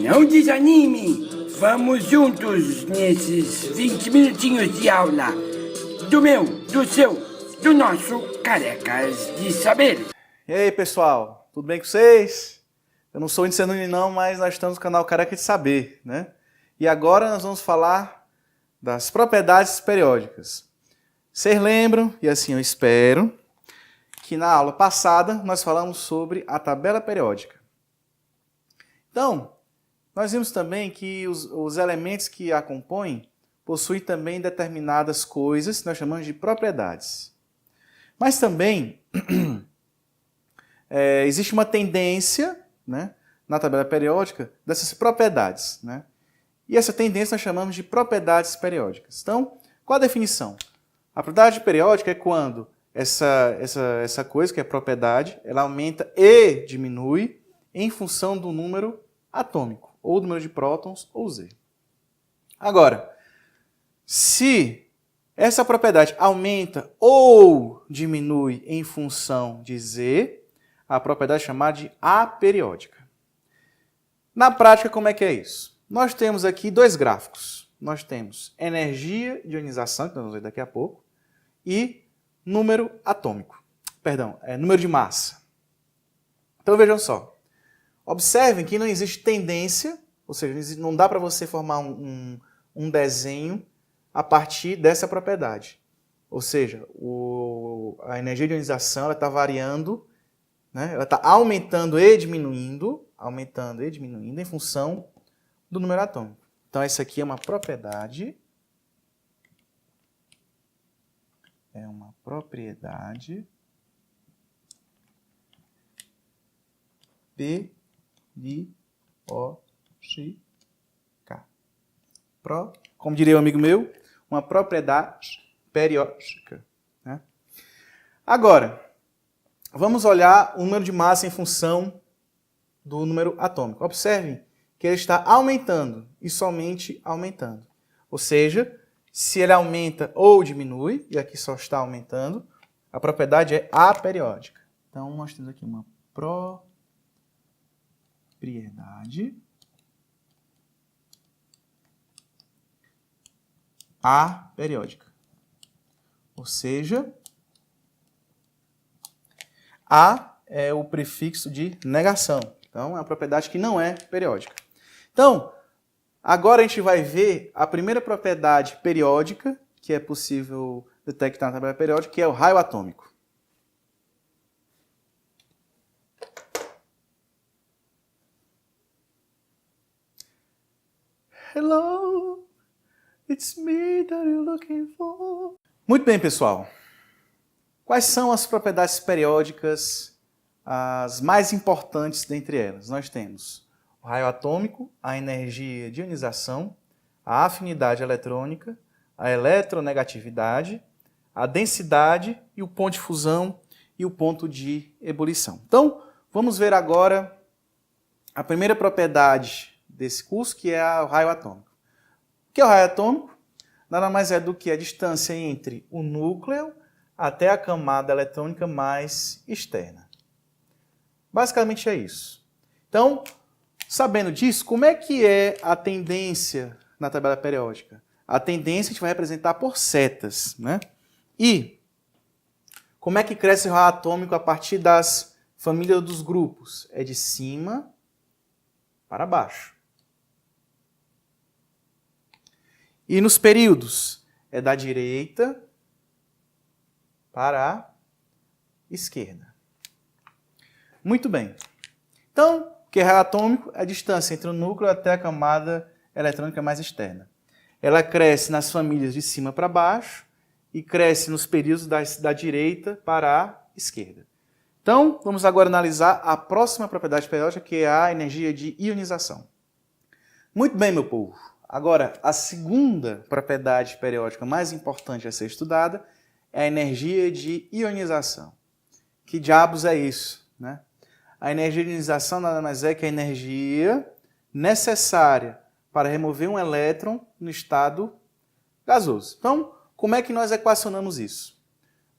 Não desanime! Vamos juntos nesses 20 minutinhos de aula do meu, do seu, do nosso Carecas de Saber. E aí, pessoal, tudo bem com vocês? Eu não sou Incenune não, mas nós estamos no canal Careca de Saber, né? E agora nós vamos falar das propriedades periódicas. Vocês lembram, e assim eu espero, que na aula passada nós falamos sobre a tabela periódica. Então, nós vimos também que os elementos que a compõem possuem também determinadas coisas que nós chamamos de propriedades. Mas também existe uma tendência, né, na tabela periódica dessas propriedades, né? E essa tendência nós chamamos de propriedades periódicas. Então, qual a definição? A propriedade periódica é quando essa coisa, que é propriedade, ela aumenta e diminui em função do número atômico, ou do número de prótons, ou Z. Agora, se essa propriedade aumenta ou diminui em função de Z, a propriedade é chamada de aperiódica. Na prática, como é que é isso? Nós temos aqui dois gráficos. Nós temos energia de ionização, que nós vamos ver daqui a pouco, e número atômico. Perdão, número de massa. Então vejam só. Observem que não existe tendência, ou seja, não dá para você formar um desenho a partir dessa propriedade. Ou seja, a energia de ionização está variando, né? Ela está aumentando e diminuindo em função do número atômico. Então, essa aqui é uma propriedade. É uma propriedade periódica. Como diria um amigo meu, uma propriedade periódica, né? Agora, vamos olhar o número de massa em função do número atômico. Observem que ele está aumentando e somente aumentando. Ou seja, se ele aumenta ou diminui, e aqui só está aumentando, a propriedade é aperiódica. Então, nós temos aqui uma propriedade aperiódica. Ou seja, A é o prefixo de negação. Então, é uma propriedade que não é periódica. Então, agora a gente vai ver a primeira propriedade periódica que é possível detectar na tabela periódica, que é o raio atômico. Hello, it's me that you're looking for. Muito bem, pessoal. Quais são as propriedades periódicas, as mais importantes dentre elas? Nós temos o raio atômico, a energia de ionização, a afinidade eletrônica, a eletronegatividade, a densidade e o ponto de fusão e o ponto de ebulição. Então, vamos ver agora a primeira propriedade desse curso, que é o raio atômico. O que é o raio atômico? Nada mais é do que a distância entre o núcleo até a camada eletrônica mais externa. Basicamente é isso. Então, sabendo disso, como é que é a tendência na tabela periódica? A tendência a gente vai representar por setas, né? E como é que cresce o raio atômico a partir das famílias dos grupos? É de cima para baixo. E nos períodos? É da direita para a esquerda. Muito bem. Então, o que é raio atômico? É a distância entre o núcleo até a camada eletrônica mais externa. Ela cresce nas famílias de cima para baixo e cresce nos períodos da direita para a esquerda. Então, vamos agora analisar a próxima propriedade periódica, que é a energia de ionização. Muito bem, meu povo. Agora, a segunda propriedade periódica mais importante a ser estudada é a energia de ionização. Que diabos é isso, né? A energia de ionização nada mais é que a energia necessária para remover um elétron no estado gasoso. Então, como é que nós equacionamos isso?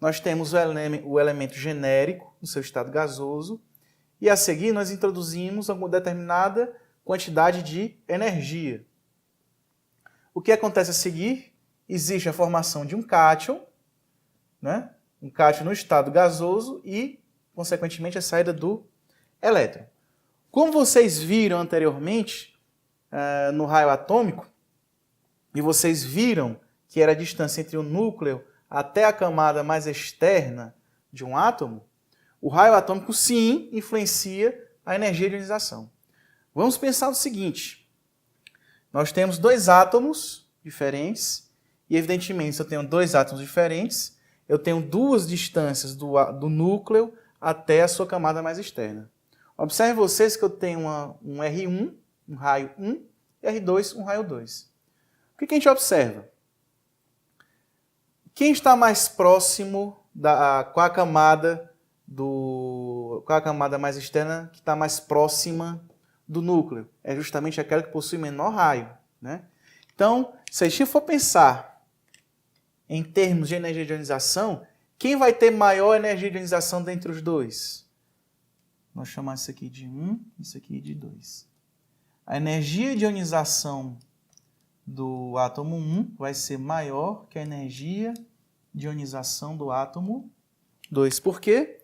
Nós temos o elemento genérico no seu estado gasoso e a seguir nós introduzimos alguma determinada quantidade de energia. O que acontece a seguir? Existe a formação de um cátion, né? Um cátion no estado gasoso e, consequentemente, a saída do elétron. Como vocês viram anteriormente no raio atômico, e vocês viram que era a distância entre o núcleo até a camada mais externa de um átomo, o raio atômico sim influencia a energia de ionização. Vamos pensar o seguinte: nós temos dois átomos diferentes, e evidentemente, se eu tenho dois átomos diferentes, eu tenho duas distâncias do núcleo até a sua camada mais externa. Observe vocês que eu tenho um R1, um raio 1, e R2, um raio 2. O que a gente observa? Quem está mais próximo qual a camada mais externa que está mais próxima do núcleo? É justamente aquela que possui menor raio, né? Então, se a gente for pensar em termos de energia de ionização, quem vai ter maior energia de ionização dentre os dois? Nós chamamos isso aqui de 1, isso aqui de 2. A energia de ionização do átomo 1 vai ser maior que a energia de ionização do átomo 2. Por quê?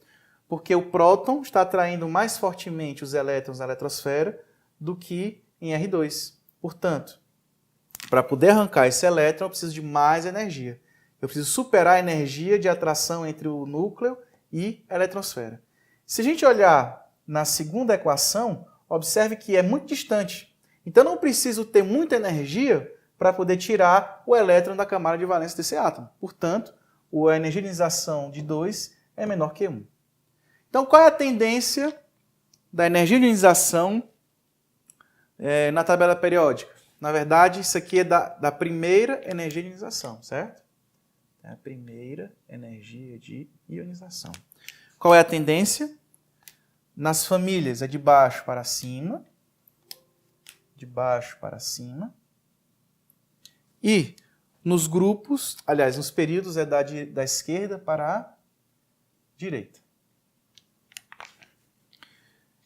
Porque o próton está atraindo mais fortemente os elétrons na eletrosfera do que em R2. Portanto, para poder arrancar esse elétron, eu preciso de mais energia. Eu preciso superar a energia de atração entre o núcleo e a eletrosfera. Se a gente olhar na segunda equação, observe que é muito distante. Então, não preciso ter muita energia para poder tirar o elétron da camada de valência desse átomo. Portanto, a energia de ionização de 2 é menor que 1. Então, qual é a tendência da energia de ionização na tabela periódica? Na verdade, isso aqui é da primeira energia de ionização, certo? É a primeira energia de ionização. Qual é a tendência? Nas famílias é de baixo para cima. De baixo para cima. E nos grupos, aliás, nos períodos é da esquerda para a direita.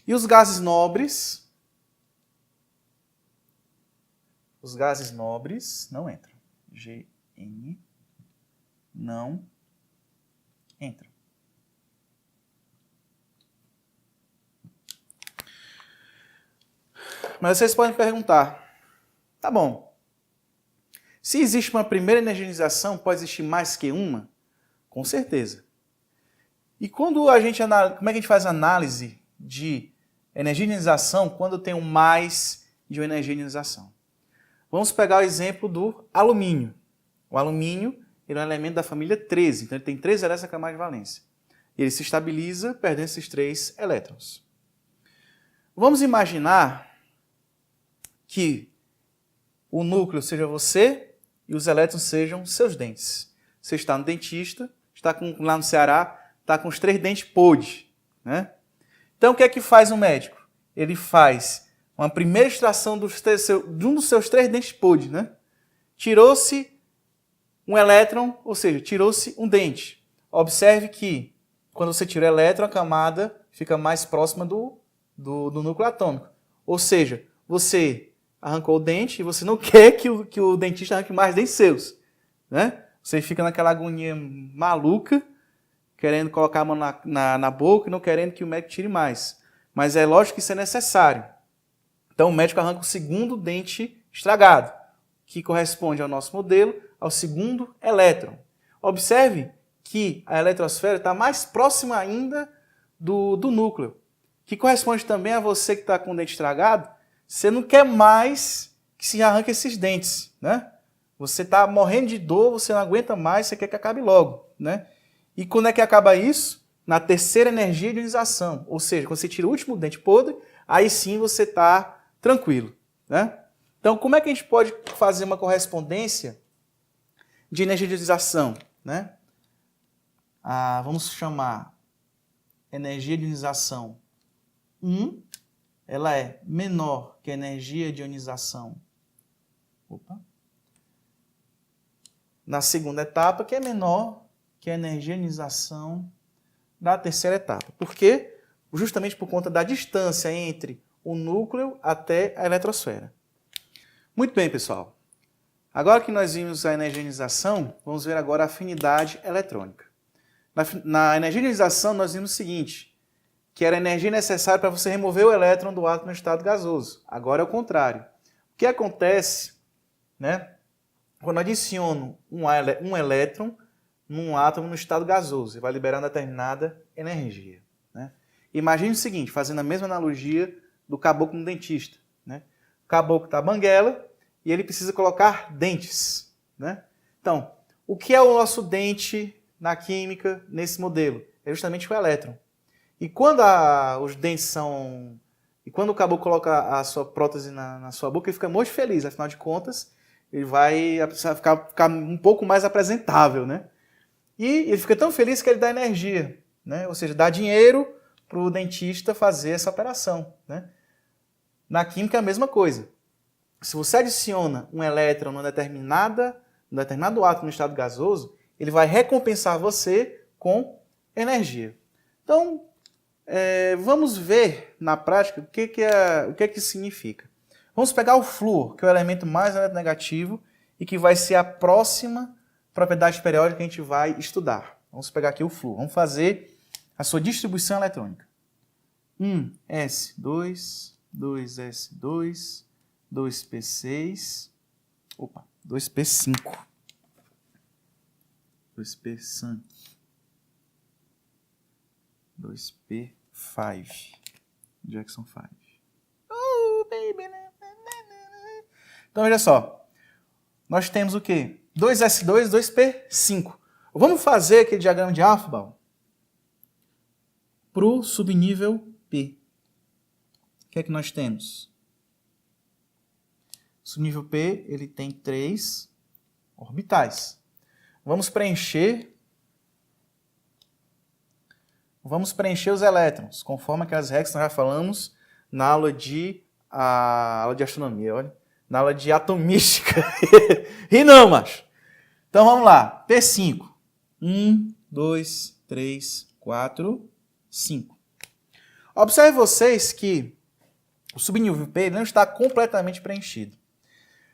E os gases nobres? Os gases nobres não entram. Gn não entram. Mas vocês podem perguntar, tá bom, se existe uma primeira energização, pode existir mais que uma? Com certeza. E como é que a gente faz análise de energia de ionização quando eu tenho mais de uma energia de ionização? Vamos pegar o exemplo do alumínio. O alumínio ele é um elemento da família 13, então ele tem 3 elétrons na camada de valência. Ele se estabiliza perdendo esses 3 elétrons. Vamos imaginar que o núcleo seja você e os elétrons sejam seus dentes. Você está no dentista, lá no Ceará, está com os 3 dentes podres, né? Então, o que é que faz o médico? Ele faz uma primeira extração de um dos seus 3 dentes podres, né? Tirou-se um elétron, ou seja, tirou-se um dente. Observe que, quando você tira o elétron, a camada fica mais próxima do núcleo atômico. Ou seja, você arrancou o dente e você não quer que o dentista arranque mais dentes seus, né? Você fica naquela agonia maluca, querendo colocar a mão na boca e não querendo que o médico tire mais. Mas é lógico que isso é necessário. Então o médico arranca o segundo dente estragado, que corresponde ao nosso modelo, ao segundo elétron. Observe que a eletrosfera está mais próxima ainda do núcleo, que corresponde também a você que está com o dente estragado. Você não quer mais que se arranque esses dentes, né? Você está morrendo de dor, você não aguenta mais, você quer que acabe logo, né? E quando é que acaba isso? Na terceira energia de ionização. Ou seja, quando você tira o último dente podre, aí sim você está tranquilo, né? Então, como é que a gente pode fazer uma correspondência de energia de ionização, né? Vamos chamar energia de ionização 1, ela é menor que a energia de ionização na segunda etapa, que é menor que a energia de ionização da terceira etapa. Por quê? Justamente por conta da distância entre o núcleo até a eletrosfera. Muito bem, pessoal. Agora que nós vimos a energização, vamos ver agora a afinidade eletrônica. Na energização, nós vimos o seguinte, que era a energia necessária para você remover o elétron do átomo no estado gasoso. Agora é o contrário. O que acontece, né, quando adiciono um elétron num átomo no estado gasoso? Ele vai liberar uma determinada energia. Né? Imagine o seguinte, fazendo a mesma analogia do caboclo no dentista. Né? O caboclo está banguela e ele precisa colocar dentes. Né? Então, o que é o nosso dente na química nesse modelo? É justamente o elétron. E quando os dentes são... E quando o caboclo coloca a sua prótese na sua boca, ele fica muito feliz. Afinal de contas, ele vai ficar um pouco mais apresentável. Né? E ele fica tão feliz que ele dá energia. Né? Ou seja, dá dinheiro para o dentista fazer essa operação. Né? Na química é a mesma coisa. Se você adiciona um elétron num determinado átomo no estado gasoso, ele vai recompensar você com energia. Então, vamos ver na prática o que isso significa. Vamos pegar o flúor, que é o elemento mais negativo e que vai ser a próxima propriedade periódica que a gente vai estudar. Vamos pegar aqui o flúor. Vamos fazer a sua distribuição eletrônica. 1s2, 2s2, 2p6, 2p5, 2p5, 2p5, Jackson 5. Oh, baby. Então, veja só. Nós temos o quê? 2s2, 2p5. Vamos fazer aquele diagrama de Aufbau para o subnível P. O que é que nós temos? O subnível P ele tem 3 orbitais. Vamos preencher os elétrons, conforme aquelas regras que nós já falamos na aula de astronomia, olha, na aula de atomística. E não, macho. Então vamos lá. P5. 1, 2, 3, 4, 5. Observe vocês que o subnível P não está completamente preenchido.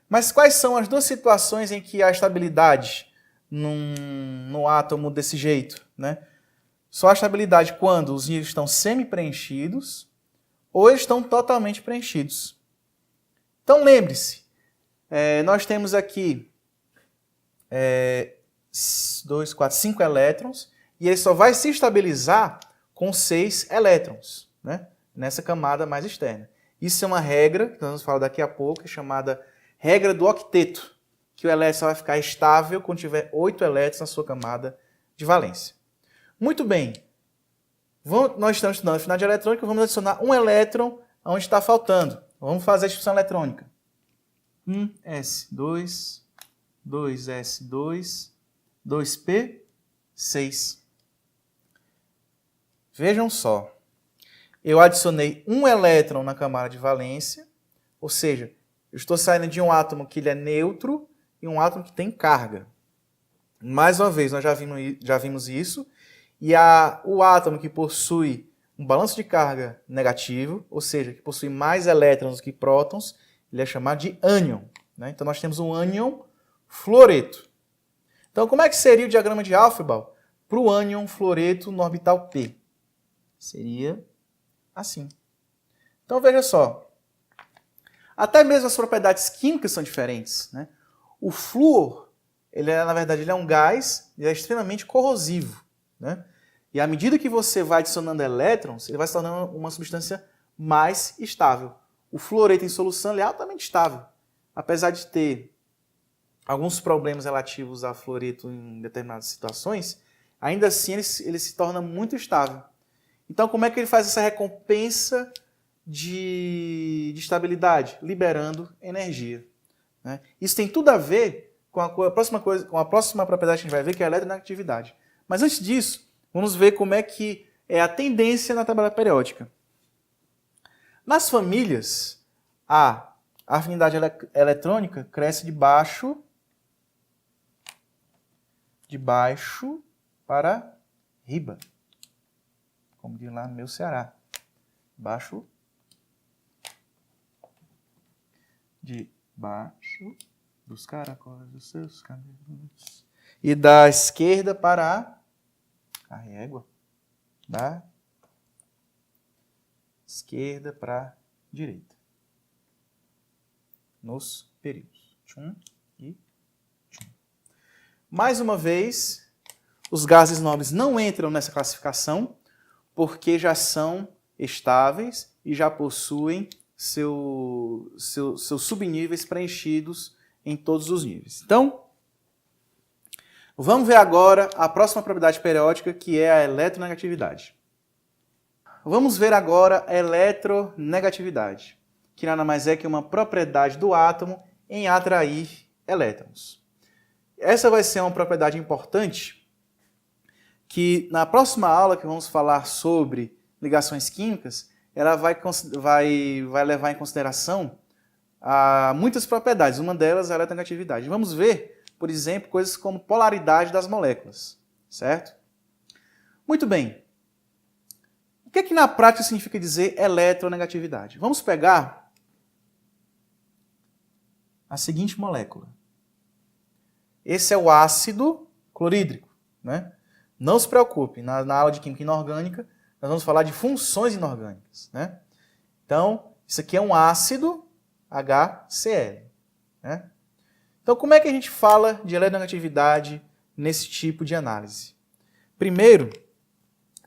Mas quais são as duas situações em que há estabilidade no átomo desse jeito? Né? Só há estabilidade quando os níveis estão semi-preenchidos ou eles estão totalmente preenchidos. Então lembre-se, nós temos aqui 2, 4, 5 elétrons e ele só vai se estabilizar com 6 elétrons, né? Nessa camada mais externa. Isso é uma regra, que nós vamos falar daqui a pouco, chamada regra do octeto, que o elétron só vai ficar estável quando tiver 8 elétrons na sua camada de valência. Muito bem, nós estamos estudando afinidade eletrônica, vamos adicionar um elétron onde está faltando. Vamos fazer a distribuição eletrônica. 1s2, 2s2, 2p6. Vejam só, eu adicionei um elétron na camada de valência, ou seja, eu estou saindo de um átomo que ele é neutro e um átomo que tem carga. Mais uma vez, nós já vimos isso. E o átomo que possui um balanço de carga negativo, ou seja, que possui mais elétrons do que prótons, ele é chamado de ânion. Né? Então nós temos um ânion fluoreto. Então como é que seria o diagrama de Aufbau para o ânion fluoreto no orbital P? Seria assim. Então veja só. Até mesmo as propriedades químicas são diferentes. Né? O flúor, na verdade, ele é um gás e é extremamente corrosivo. Né? E à medida que você vai adicionando elétrons, ele vai se tornando uma substância mais estável. O fluoreto em solução ele é altamente estável. Apesar de ter alguns problemas relativos a fluoreto em determinadas situações, ainda assim ele se torna muito estável. Então como é que ele faz essa recompensa de estabilidade? Liberando energia. Né? Isso tem tudo a ver com a próxima propriedade que a gente vai ver, que é a eletronegatividade. Mas antes disso, vamos ver como é que é a tendência na tabela periódica. Nas famílias, a afinidade eletrônica cresce de baixo para riba. Como diz lá no meu Ceará. Baixo debaixo dos caracóis dos seus cabelos. E da esquerda para a régua. Da esquerda para a direita. Nos períodos. Tchum e tchum. Mais uma vez, os gases nobres não entram nessa classificação porque já são estáveis e já possuem seus subníveis preenchidos em todos os níveis. Então, vamos ver agora a próxima propriedade periódica, que é a eletronegatividade. Vamos ver agora a eletronegatividade, que nada mais é que uma propriedade do átomo em atrair elétrons. Essa vai ser uma propriedade importante que na próxima aula que vamos falar sobre ligações químicas, ela vai levar em consideração muitas propriedades. Uma delas é a eletronegatividade. Vamos ver, por exemplo, coisas como polaridade das moléculas, certo? Muito bem. O que na prática significa dizer eletronegatividade? Vamos pegar a seguinte molécula. Esse é o ácido clorídrico, né? Não se preocupe, na aula de química inorgânica, nós vamos falar de funções inorgânicas, né? Então, isso aqui é um ácido HCl, né? Então, como é que a gente fala de eletronegatividade nesse tipo de análise? Primeiro,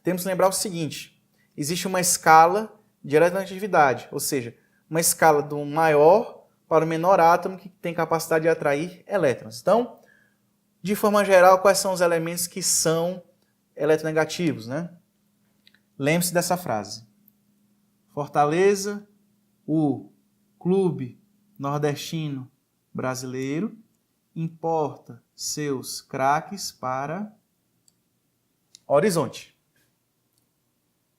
temos que lembrar o seguinte: existe uma escala de eletronegatividade, ou seja, uma escala do maior para o menor átomo que tem capacidade de atrair elétrons. Então, de forma geral, quais são os elementos que são eletronegativos, né? Lembre-se dessa frase. Fortaleza, o Clube Nordestino Brasileiro importa seus craques para Horizonte.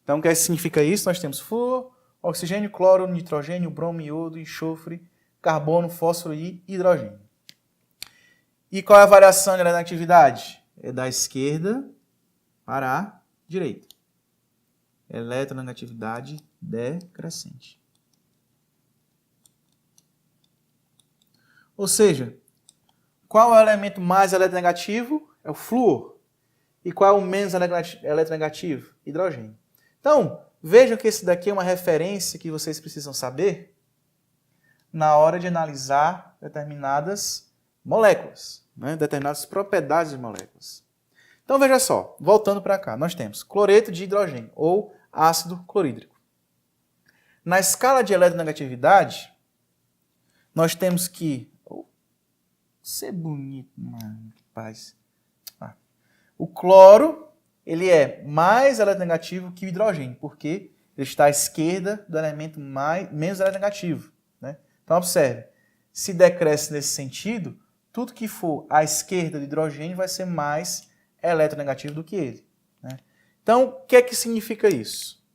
Então, o que significa isso? Nós temos flúor, oxigênio, cloro, nitrogênio, bromo, iodo, enxofre, carbono, fósforo e hidrogênio. E qual é a variação de eletronegatividade? É da esquerda para a direita. Eletronegatividade decrescente. Ou seja, qual é o elemento mais eletronegativo? É o flúor. E qual é o menos eletronegativo? Hidrogênio. Então, vejam que esse daqui é uma referência que vocês precisam saber na hora de analisar determinadas moléculas, né? Determinadas propriedades de moléculas. Então, veja só, voltando para cá, nós temos cloreto de hidrogênio, ou ácido clorídrico. Na escala de eletronegatividade, nós temos que... ser bonito, mano, paz. O cloro, ele é mais eletronegativo que o hidrogênio, porque ele está à esquerda do elemento menos eletronegativo, né? Então, observe, se decresce nesse sentido, tudo que for à esquerda do hidrogênio vai ser mais eletronegativo do que ele, né? Então, o que é que significa isso?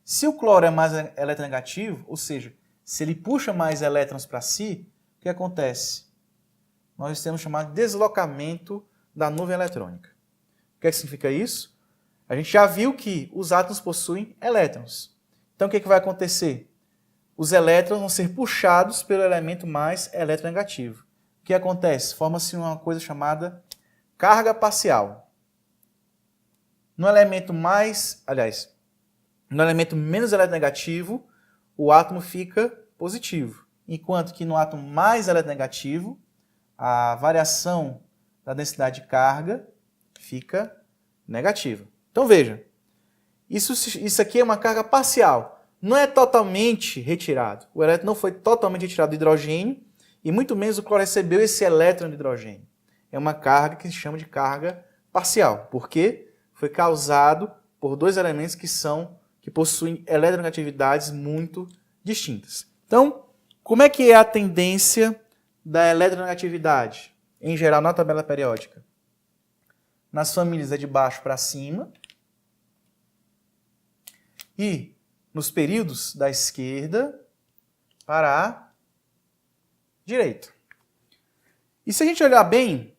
Se o cloro é mais eletronegativo, ou seja, se ele puxa mais elétrons para si, o que acontece? Nós temos chamado de deslocamento da nuvem eletrônica. O que é que significa isso? A gente já viu que os átomos possuem elétrons. Então, o que é que vai acontecer? Os elétrons vão ser puxados pelo elemento mais eletronegativo. O que acontece? Forma-se uma coisa chamada carga parcial. No elemento menos eletronegativo, o átomo fica positivo. Enquanto que no átomo mais eletronegativo, a variação da densidade de carga fica negativa. Então veja, isso aqui é uma carga parcial. Não é totalmente retirado. O elétron não foi totalmente retirado do hidrogênio e muito menos o cloro recebeu esse elétron de hidrogênio. É uma carga que se chama de carga parcial. Por quê? Foi causado por dois elementos que possuem eletronegatividades muito distintas. Então, como é que é a tendência da eletronegatividade, em geral, na tabela periódica? Nas famílias é de baixo para cima e nos períodos da esquerda para a direita. E se a gente olhar bem,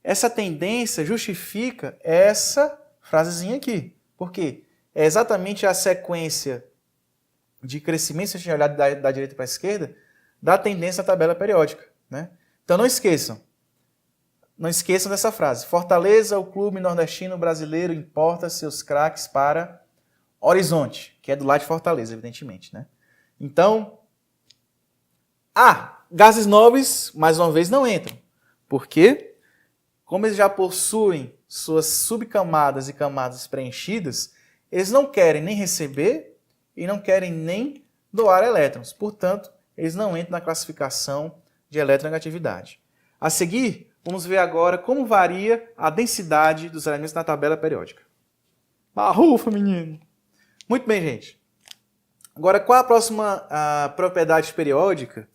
essa tendência justifica essa frasezinha aqui. Por quê? É exatamente a sequência de crescimento, se a gente olhar da direita para a esquerda, da tendência da tabela periódica, né? Então não esqueçam dessa frase. Fortaleza, o clube nordestino brasileiro, importa seus craques para Horizonte, que é do lado de Fortaleza, evidentemente, né? Então, gases nobres, mais uma vez, não entram. Por quê? Como eles já possuem suas subcamadas e camadas preenchidas, eles não querem nem receber e não querem nem doar elétrons. Portanto, eles não entram na classificação de eletronegatividade. A seguir, vamos ver agora como varia a densidade dos elementos na tabela periódica. Barrufa, menino! Muito bem, gente. Agora, qual a próxima propriedade periódica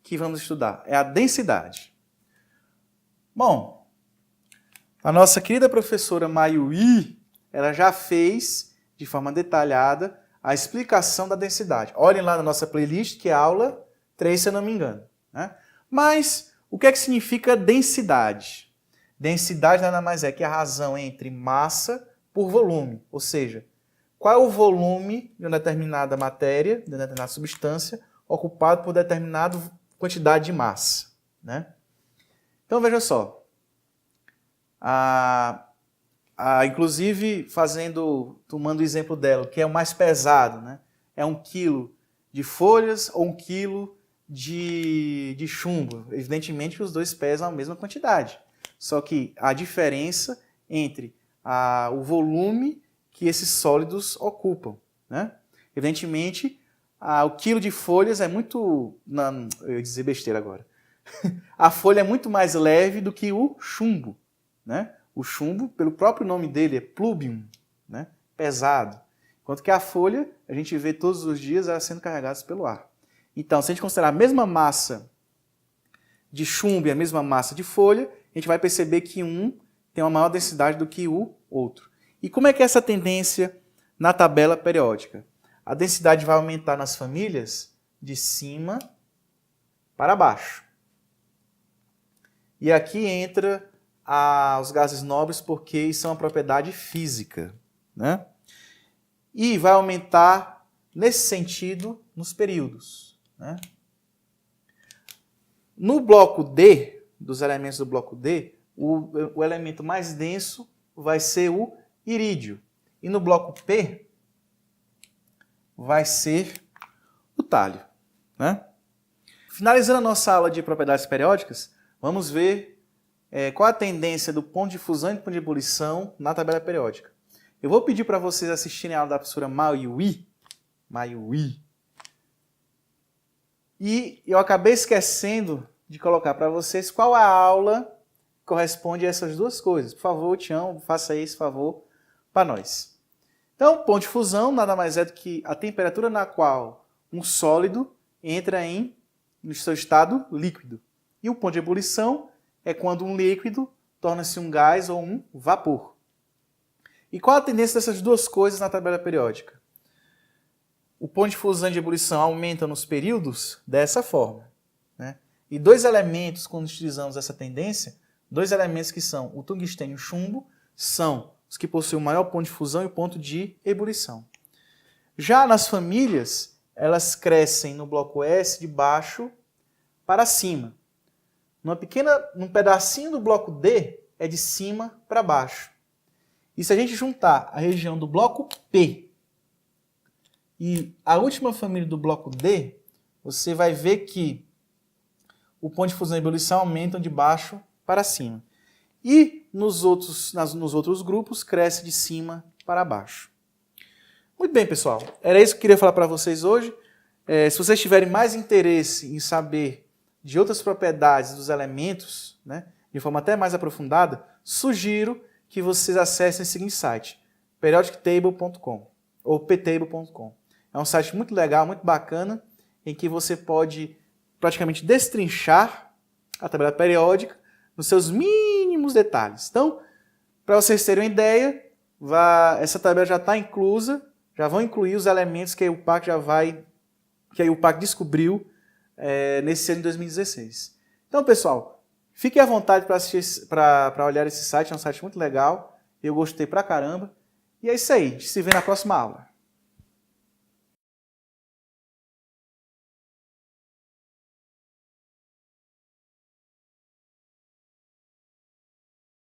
que vamos estudar? É a densidade. Bom, a nossa querida professora Mayui, ela já fez, de forma detalhada, a explicação da densidade. Olhem lá na nossa playlist, que é a aula 3, se eu não me engano, né? Mas, o que é que significa densidade? Densidade nada mais é que a razão entre massa por volume, ou seja, qual é o volume de uma determinada matéria, de uma determinada substância, ocupado por determinada quantidade de massa, né? Então, veja só. Inclusive, tomando o exemplo dela, que é o mais pesado, né? É 1 quilo de folhas ou 1 quilo de chumbo. Evidentemente que os dois pesam a mesma quantidade. Só que a diferença entre o volume que esses sólidos ocupam, né? Evidentemente, o quilo de folhas é muito... Não, eu ia dizer besteira agora. A folha é muito mais leve do que o chumbo, né? O chumbo, pelo próprio nome dele, é plúbium, né? Pesado. Enquanto que a folha, a gente vê todos os dias ela sendo carregada pelo ar. Então, se a gente considerar a mesma massa de chumbo e a mesma massa de folha, a gente vai perceber que um tem uma maior densidade do que o outro. E como é que é essa tendência na tabela periódica? A densidade vai aumentar nas famílias de cima para baixo. E aqui entra os gases nobres porque isso é uma propriedade física, né? E vai aumentar nesse sentido nos períodos, né? No bloco D, dos elementos do bloco D, o elemento mais denso vai ser o irídio. E no bloco P vai ser o tálio, né? Finalizando a nossa aula de propriedades periódicas, vamos ver qual a tendência do ponto de fusão e do ponto de ebulição na tabela periódica. Eu vou pedir para vocês assistirem a aula da professora Mayui. E eu acabei esquecendo de colocar para vocês qual a aula que corresponde a essas duas coisas. Por favor, Tião, faça esse favor para nós. Então, ponto de fusão nada mais é do que a temperatura na qual um sólido entra no seu estado líquido. E o ponto de ebulição é quando um líquido torna-se um gás ou um vapor. E qual a tendência dessas duas coisas na tabela periódica? O ponto de fusão e de ebulição aumenta nos períodos dessa forma, né? E dois elementos, quando utilizamos essa tendência, dois elementos que são o tungstênio e o chumbo, são os que possuem o maior ponto de fusão e o ponto de ebulição. Já nas famílias, elas crescem no bloco S de baixo para cima. Num pedacinho do bloco D é de cima para baixo. E se a gente juntar a região do bloco P e a última família do bloco D, você vai ver que o ponto de fusão e ebulição aumentam de baixo para cima. E nos outros grupos cresce de cima para baixo. Muito bem, pessoal. Era isso que eu queria falar para vocês hoje. Se vocês tiverem mais interesse em saber de outras propriedades dos elementos, né, de forma até mais aprofundada, sugiro que vocês acessem o seguinte site, periodictable.com ou ptable.com. É um site muito legal, muito bacana, em que você pode praticamente destrinchar a tabela periódica nos seus mínimos detalhes. Então, para vocês terem uma ideia, essa tabela já está inclusa, já vão incluir os elementos que a IUPAC descobriu nesse ano de 2016. Então, pessoal, fiquem à vontade para olhar esse site, é um site muito legal, eu gostei pra caramba. E é isso aí, a gente se vê na próxima aula.